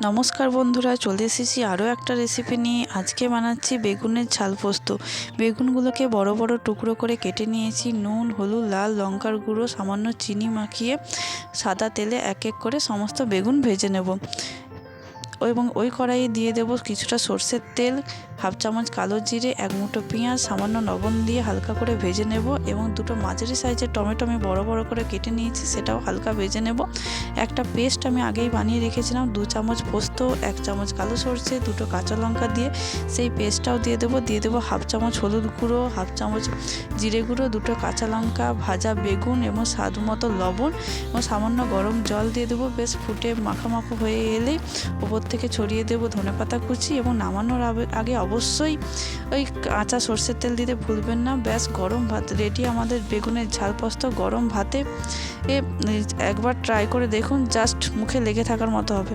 নমস্কার বন্ধুরা, চলে এসেছি আরও একটা রেসিপি নিয়ে। আজকে বানাচ্ছি বেগুনের ঝাল পোস্ত। বেগুনগুলোকে বড় বড় টুকরো করে কেটে নিয়েছি। নুন, হলুদ, লাল লঙ্কার গুঁড়ো, সামান্য চিনি মাখিয়ে সাদা তেলে এক এক করে সমস্ত বেগুন ভেজে নেব। এবং ওই কড়াইয়ে দিয়ে দেব কিছুটা সর্ষের তেল, হাফ চামচ কালো জিরে, এক মুঠো পেঁয়াজ, সামান্য লবণ দিয়ে হালকা করে ভেজে নেব। এবং দুটো মাঝারি সাইজের টমেটো আমি বড় বড় করে কেটে নিয়েছি, সেটাও হালকা ভেজে নেব। একটা পেস্ট আমি আগেই বানিয়ে রেখেছিলাম, 2 চামচ পোস্ত, 1 চামচ কালো সর্ষে, 2টো কাঁচা লঙ্কা দিয়ে সেই পেস্টটাও দিয়ে দেবো হাফ চামচ হলুদ গুঁড়ো, হাফ চামচ জিরে গুঁড়ো, 2টো কাঁচা লঙ্কা, ভাজা বেগুন এবং স্বাদ মতো লবণ এবং সামান্য গরম জল দিয়ে দেবো। বেশ ফুটে মাখামাখো হয়ে এলেই ওপর থেকে ছড়িয়ে দেবো ধনেপাতা কুচি। এবং নামানোর আগে অবশ্যই ওই কাঁচা সর্ষের তেল দিতে ভুলবেন না। ব্যাস, গরম ভাত রেডি আমাদের বেগুনের ঝাল পোস্ত। গরম ভাতে একবার ট্রাই করে দেখুন, জাস্ট মুখে লেগে থাকার মতো হবে।